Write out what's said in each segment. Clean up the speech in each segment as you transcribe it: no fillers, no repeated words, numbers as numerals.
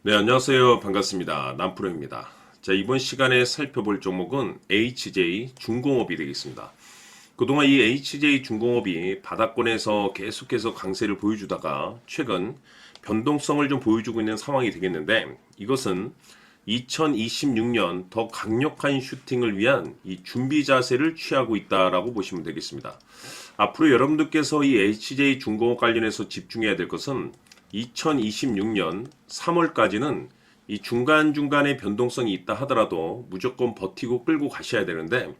네, 안녕하세요. 반갑습니다. 남프로입니다. 자, 이번 시간에 살펴볼 종목은 HJ 중공업이 되겠습니다. 그동안 이 HJ 중공업이 바닥권에서 계속해서 강세를 보여주다가 최근 변동성을 좀 보여주고 있는 상황이 되겠는데, 이것은 2026년 더 강력한 슈팅을 위한 이 준비 자세를 취하고 있다라고 보시면 되겠습니다. 앞으로 여러분들께서 이 HJ 중공업 관련해서 집중해야 될 것은 2026년 3월까지는 이 중간중간에 변동성이 있다 하더라도 무조건 버티고 끌고 가셔야 되는데,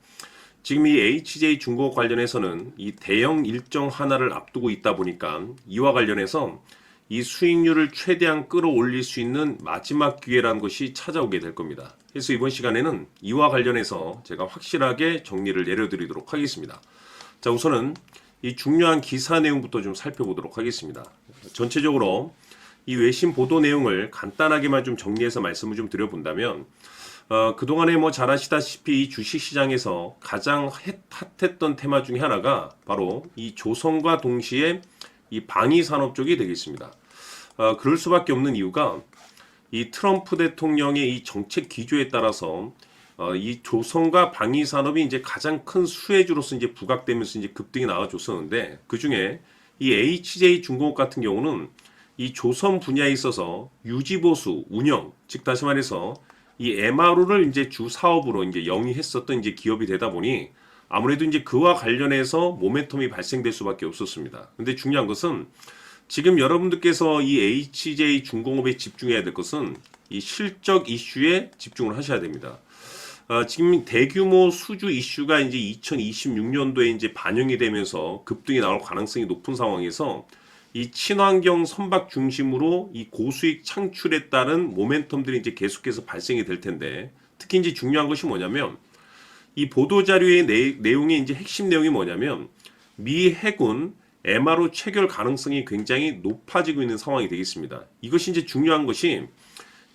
지금 이 HJ 중공업 관련해서는 이 대형 일정 하나를 앞두고 있다 보니까 이와 관련해서 이 수익률을 최대한 끌어올릴 수 있는 마지막 기회라는 것이 찾아오게 될 겁니다. 그래서 이번 시간에는 이와 관련해서 제가 확실하게 정리를 내려드리도록 하겠습니다. 자, 우선은 이 중요한 기사 내용부터 좀 살펴보도록 하겠습니다. 전체적으로 이 외신 보도 내용을 간단하게만 좀 정리해서 말씀을 좀 드려본다면, 그동안에 뭐 잘 아시다시피 이 주식시장에서 가장 핫했던 테마 중에 하나가 바로 이 조선과 동시에 이 방위산업 쪽이 되겠습니다. 그럴 수밖에 없는 이유가 이 트럼프 대통령의 이 정책 기조에 따라서 이 조선과 방위산업이 이제 가장 큰 수혜주로서 이제 부각되면서 이제 급등이 나와줬었는데, 그 중에 이 HJ 중공업 같은 경우는 이 조선 분야에 있어서 유지보수, 운영, 즉 다시 말해서 이 MRO를 이제 주 사업으로 이제 영위했었던 이제 기업이 되다 보니 아무래도 이제 그와 관련해서 모멘텀이 발생될 수밖에 없었습니다. 근데 중요한 것은 지금 여러분들께서 이 HJ 중공업에 집중해야 될 것은 이 실적 이슈에 집중을 하셔야 됩니다. 지금 대규모 수주 이슈가 이제 2026년도에 이제 반영이 되면서 급등이 나올 가능성이 높은 상황에서 이 친환경 선박 중심으로 이 고수익 창출에 따른 모멘텀들이 이제 계속해서 발생이 될 텐데, 특히 이제 중요한 것이 뭐냐면 이 보도 자료의 내용의 이제 핵심 내용이 뭐냐면 미 해군 MRO 체결 가능성이 굉장히 높아지고 있는 상황이 되겠습니다. 이것이 이제 중요한 것이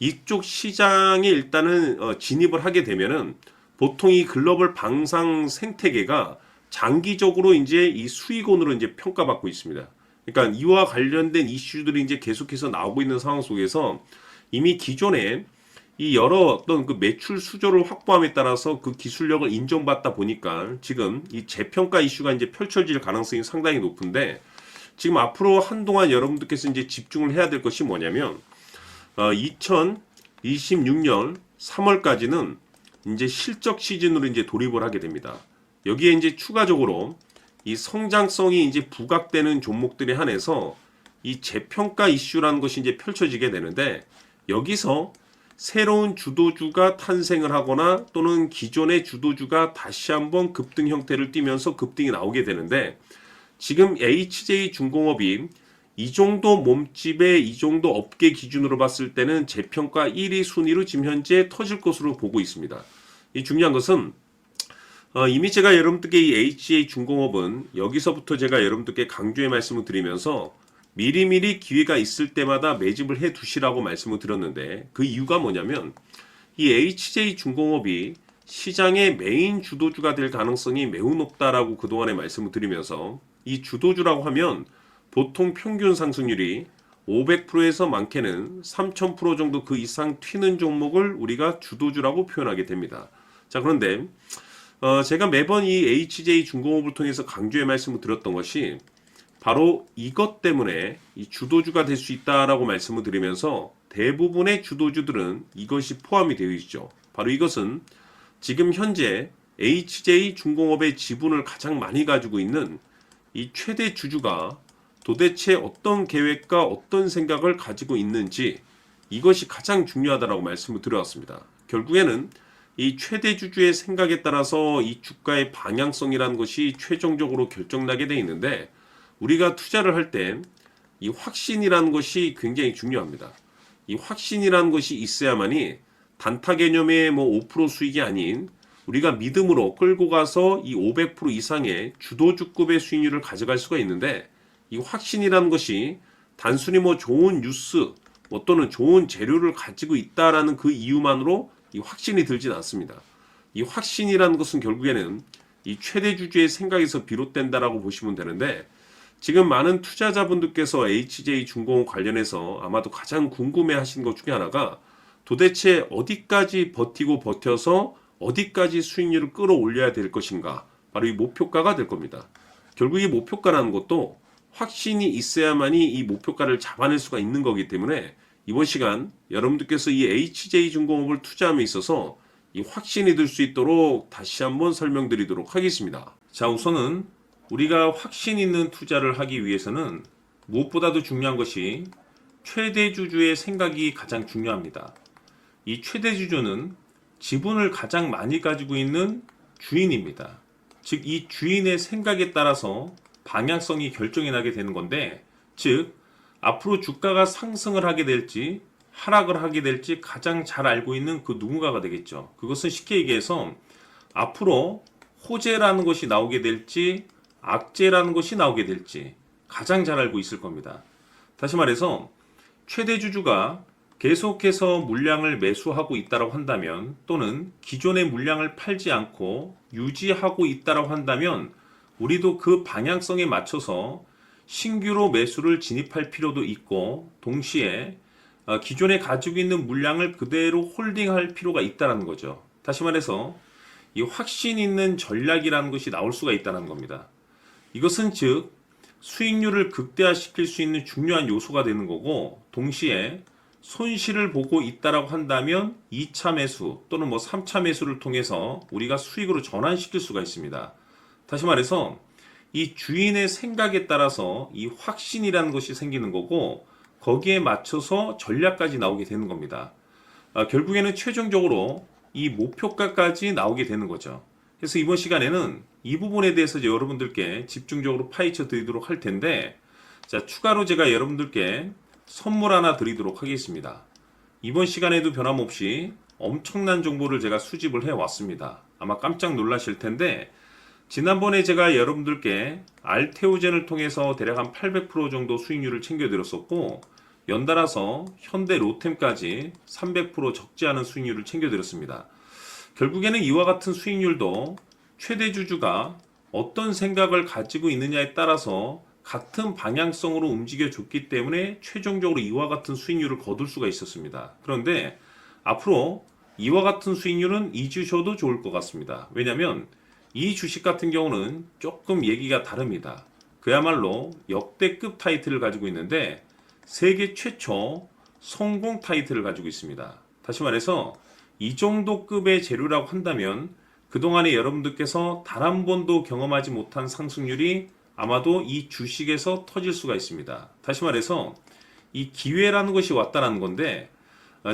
이쪽 시장에 일단은 진입을 하게 되면은 보통 이 글로벌 방산 생태계가 장기적으로 이제 이 수익원으로 이제 평가받고 있습니다. 그러니까 이와 관련된 이슈들이 이제 계속해서 나오고 있는 상황 속에서 이미 기존에 이 여러 어떤 그 매출 수조를 확보함에 따라서 그 기술력을 인정받다 보니까 지금 이 재평가 이슈가 이제 펼쳐질 가능성이 상당히 높은데, 지금 앞으로 한동안 여러분들께서 이제 집중을 해야 될 것이 뭐냐면 2026년 3월까지는 이제 실적 시즌으로 이제 돌입을 하게 됩니다. 여기에 이제 추가적으로 이 성장성이 이제 부각되는 종목들에 한해서 이 재평가 이슈라는 것이 이제 펼쳐지게 되는데, 여기서 새로운 주도주가 탄생을 하거나 또는 기존의 주도주가 다시 한번 급등 형태를 띠면서 급등이 나오게 되는데, 지금 HJ 중공업이 이 정도 몸집의 이 정도 업계 기준으로 봤을 때는 재평가 1위 순위로 지금 현재 터질 것으로 보고 있습니다. 이 중요한 것은 이미 제가 여러분들께 이 HJ 중공업은 여기서부터 제가 여러분들께 강조의 말씀을 드리면서 미리미리 기회가 있을 때마다 매집을 해 두시라고 말씀을 드렸는데, 그 이유가 뭐냐면 이 HJ 중공업이 시장의 메인 주도주가 될 가능성이 매우 높다라고 그동안에 말씀을 드리면서, 이 주도주라고 하면 보통 평균 상승률이 500%에서 많게는 3000% 정도 그 이상 튀는 종목을 우리가 주도주라고 표현하게 됩니다. 자, 그런데 제가 매번 이 HJ 중공업을 통해서 강조의 말씀을 드렸던 것이 바로 이것 때문에 이 주도주가 될 수 있다라고 말씀을 드리면서, 대부분의 주도주들은 이것이 포함이 되어 있죠. 바로 이것은 지금 현재 HJ 중공업의 지분을 가장 많이 가지고 있는 이 최대 주주가 도대체 어떤 계획과 어떤 생각을 가지고 있는지, 이것이 가장 중요하다라고 말씀을 드렸습니다. 결국에는 이 최대 주주의 생각에 따라서 이 주가의 방향성이라는 것이 최종적으로 결정나게 돼 있는데, 우리가 투자를 할 때 이 확신이라는 것이 굉장히 중요합니다. 이 확신이라는 것이 있어야만이 단타 개념의 뭐 5% 수익이 아닌 우리가 믿음으로 끌고 가서 이 500% 이상의 주도주급의 수익률을 가져갈 수가 있는데, 이 확신이라는 것이 단순히 뭐 좋은 뉴스 또는 좋은 재료를 가지고 있다라는 그 이유만으로 이 확신이 들진 않습니다. 이 확신이라는 것은 결국에는 이 최대 주주의 생각에서 비롯된다라고 보시면 되는데, 지금 많은 투자자분들께서 HJ중공업 관련해서 아마도 가장 궁금해 하신 것 중에 하나가 도대체 어디까지 버티고 버텨서 어디까지 수익률을 끌어올려야 될 것인가? 바로 이 목표가가 될 겁니다. 결국 이 목표가라는 것도 확신이 있어야만이 이 목표가를 잡아낼 수가 있는 거기 때문에 이번 시간 여러분들께서 이 HJ중공업을 투자함에 있어서 이 확신이 들 수 있도록 다시 한번 설명드리도록 하겠습니다. 자, 우선은 우리가 확신 있는 투자를 하기 위해서는 무엇보다도 중요한 것이 최대주주의 생각이 가장 중요합니다. 이 최대주주는 지분을 가장 많이 가지고 있는 주인입니다. 즉, 이 주인의 생각에 따라서 방향성이 결정이 나게 되는 건데, 즉, 앞으로 주가가 상승을 하게 될지 하락을 하게 될지 가장 잘 알고 있는 그 누군가가 되겠죠. 그것은 쉽게 얘기해서 앞으로 호재라는 것이 나오게 될지 악재라는 것이 나오게 될지 가장 잘 알고 있을 겁니다. 다시 말해서 최대주주가 계속해서 물량을 매수하고 있다고 한다면, 또는 기존의 물량을 팔지 않고 유지하고 있다고 한다면 우리도 그 방향성에 맞춰서 신규로 매수를 진입할 필요도 있고, 동시에 기존에 가지고 있는 물량을 그대로 홀딩할 필요가 있다는 거죠. 다시 말해서 이 확신 있는 전략이라는 것이 나올 수가 있다는 겁니다. 이것은 즉 수익률을 극대화시킬 수 있는 중요한 요소가 되는 거고, 동시에 손실을 보고 있다라고 한다면 2차 매수 또는 3차 매수를 통해서 우리가 수익으로 전환시킬 수가 있습니다. 다시 말해서 이 주인의 생각에 따라서 이 확신이라는 것이 생기는 거고, 거기에 맞춰서 전략까지 나오게 되는 겁니다. 결국에는 최종적으로 이 목표가까지 나오게 되는 거죠. 그래서 이번 시간에는 이 부분에 대해서 이제 여러분들께 집중적으로 파헤쳐 드리도록 할 텐데, 자, 추가로 제가 여러분들께 선물 하나 드리도록 하겠습니다. 이번 시간에도 변함없이 엄청난 정보를 제가 수집을 해 왔습니다. 아마 깜짝 놀라실 텐데, 지난번에 제가 여러분들께 알테오젠을 통해서 대략 한 800% 정도 수익률을 챙겨드렸었고, 연달아서 현대 로템까지 300% 적지 않은 수익률을 챙겨드렸습니다. 결국에는 이와 같은 수익률도 최대주주가 어떤 생각을 가지고 있느냐에 따라서 같은 방향성으로 움직여줬기 때문에 최종적으로 이와 같은 수익률을 거둘 수가 있었습니다. 그런데 앞으로 이와 같은 수익률은 잊으셔도 좋을 것 같습니다. 왜냐하면 이 주식 같은 경우는 조금 얘기가 다릅니다. 그야말로 역대급 타이틀을 가지고 있는데 세계 최초 성공 타이틀을 가지고 있습니다. 다시 말해서 이 정도 급의 재료라고 한다면 그동안에 여러분들께서 단 한 번도 경험하지 못한 상승률이 아마도 이 주식에서 터질 수가 있습니다. 다시 말해서 이 기회라는 것이 왔다는 건데,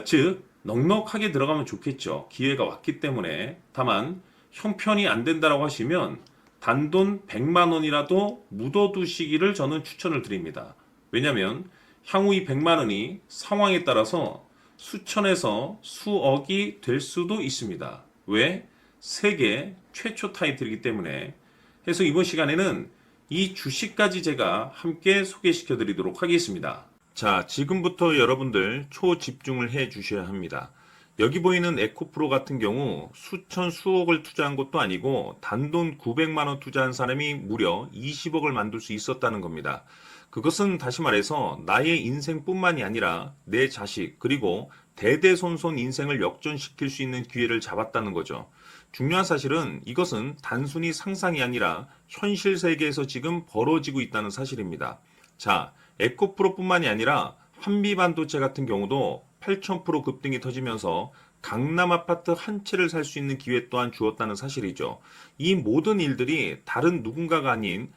즉 넉넉하게 들어가면 좋겠죠. 기회가 왔기 때문에. 다만 형편이 안 된다라고 하시면 단돈 100만 원이라도 묻어두시기를 저는 추천을 드립니다. 왜냐하면 향후 이 100만 원이 상황에 따라서 수천에서 수억이 될 수도 있습니다. 왜? 세계 최초 타이틀이기 때문에. 해서 이번 시간에는 이 주식까지 제가 함께 소개시켜 드리도록 하겠습니다. 자, 지금부터 여러분들 초집중을 해 주셔야 합니다. 여기 보이는 에코프로 같은 경우 수천 수억을 투자한 것도 아니고 단돈 900만 원 투자한 사람이 무려 20억을 만들 수 있었다는 겁니다. 그것은 다시 말해서 나의 인생뿐만이 아니라 내 자식 그리고 대대손손 인생을 역전시킬 수 있는 기회를 잡았다는 거죠. 중요한 사실은 이것은 단순히 상상이 아니라 현실 세계에서 지금 벌어지고 있다는 사실입니다. 자, 에코프로뿐만이 아니라 한미반도체 같은 경우도 8,000% 급등이 터지면서 강남 아파트 한 채를 살 수 있는 기회 또한 주었다는 사실이죠. 이 모든 일들이 다른 누군가가 아닌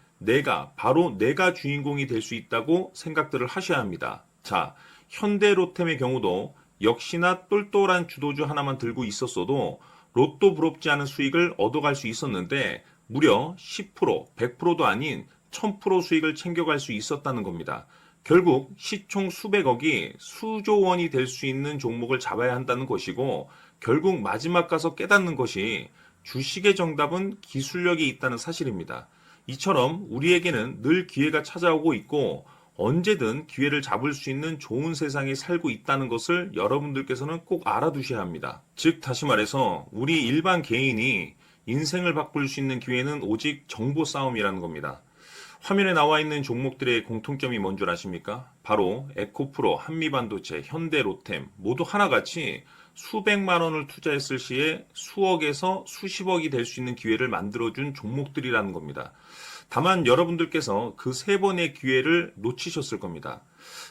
바로 내가 주인공이 될 수 있다고 생각들을 하셔야 합니다. 자, 현대로템의 경우도 역시나 똘똘한 주도주 하나만 들고 있었어도 로또 부럽지 않은 수익을 얻어갈 수 있었는데 무려 10%, 100%도 아닌 1000% 수익을 챙겨갈 수 있었다는 겁니다. 결국 시총 수백억이 수조 원이 될 수 있는 종목을 잡아야 한다는 것이고, 결국 마지막 가서 깨닫는 것이 주식의 정답은 기술력이 있다는 사실입니다. 이처럼 우리에게는 늘 기회가 찾아오고 있고 언제든 기회를 잡을 수 있는 좋은 세상에 살고 있다는 것을 여러분들께서는 꼭 알아두셔야 합니다. 즉 다시 말해서 우리 일반 개인이 인생을 바꿀 수 있는 기회는 오직 정보 싸움이라는 겁니다. 화면에 나와 있는 종목들의 공통점이 뭔 줄 아십니까? 바로 에코프로, 한미반도체, 현대로템 모두 하나같이 수백만 원을 투자했을 시에 수억에서 수십억이 될 수 있는 기회를 만들어준 종목들이라는 겁니다. 다만 여러분들께서 그 세 번의 기회를 놓치셨을 겁니다.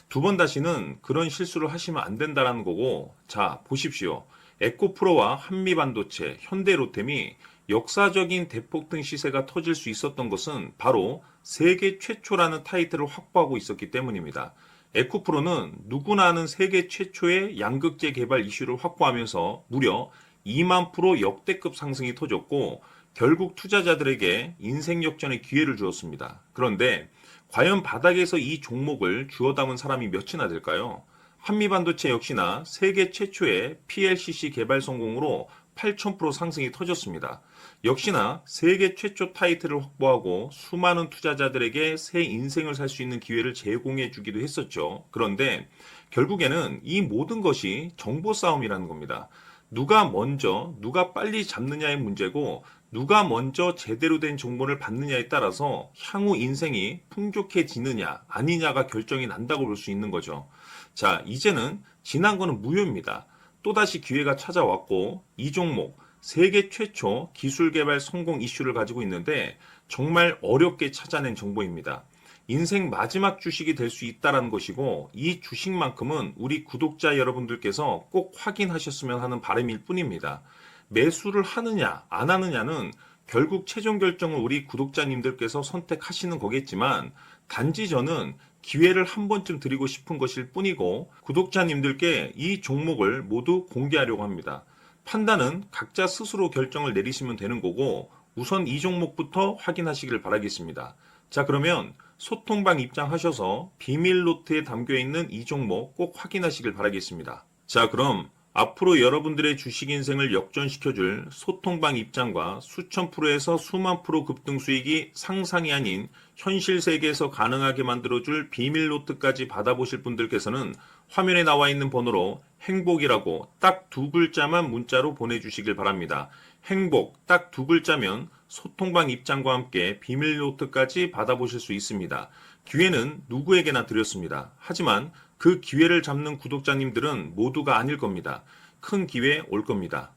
두 번 다시는 그런 실수를 하시면 안 된다는 거고, 자, 보십시오. 에코프로와 한미반도체, 현대로템이 역사적인 대폭등 시세가 터질 수 있었던 것은 바로 세계 최초라는 타이틀을 확보하고 있었기 때문입니다. 에코프로는 누구나 아는 세계 최초의 양극재 개발 이슈를 확보하면서 무려 2만 프로 역대급 상승이 터졌고 결국 투자자들에게 인생 역전의 기회를 주었습니다. 그런데 과연 바닥에서 이 종목을 주워 담은 사람이 몇이나 될까요? 한미반도체 역시나 세계 최초의 PLCC 개발 성공으로 8,000% 상승이 터졌습니다. 역시나 세계 최초 타이틀을 확보하고 수많은 투자자들에게 새 인생을 살 수 있는 기회를 제공해 주기도 했었죠. 그런데 결국에는 이 모든 것이 정보 싸움이라는 겁니다. 누가 먼저, 누가 빨리 잡느냐의 문제고 누가 먼저 제대로 된 정보를 받느냐에 따라서 향후 인생이 풍족해지느냐 아니냐가 결정이 난다고 볼 수 있는 거죠. 자, 이제는 지난 거는 무효입니다. 또다시 기회가 찾아왔고 이 종목 세계 최초 기술 개발 성공 이슈를 가지고 있는데 정말 어렵게 찾아낸 정보입니다. 인생 마지막 주식이 될 수 있다는 것이고 이 주식만큼은 우리 구독자 여러분들께서 꼭 확인하셨으면 하는 바람일 뿐입니다. 매수를 하느냐 안 하느냐는 결국 최종 결정을 우리 구독자님들께서 선택하시는 거겠지만 단지 저는 기회를 한 번쯤 드리고 싶은 것일 뿐이고 구독자님들께 이 종목을 모두 공개하려고 합니다. 판단은 각자 스스로 결정을 내리시면 되는 거고 우선 이 종목부터 확인하시길 바라겠습니다. 자, 그러면 소통방 입장하셔서 비밀 노트에 담겨있는 이 종목 꼭 확인하시길 바라겠습니다. 자, 그럼 앞으로 여러분들의 주식 인생을 역전시켜줄 소통방 입장과 수천 프로에서 수만 프로 급등 수익이 상상이 아닌 현실 세계에서 가능하게 만들어줄 비밀 노트까지 받아보실 분들께서는 화면에 나와 있는 번호로 행복이라고 딱 두 글자만 문자로 보내주시길 바랍니다. 행복 딱 두 글자면 소통방 입장과 함께 비밀 노트까지 받아보실 수 있습니다. 기회는 누구에게나 드렸습니다. 하지만 그 기회를 잡는 구독자님들은 모두가 아닐 겁니다. 큰 기회 올 겁니다.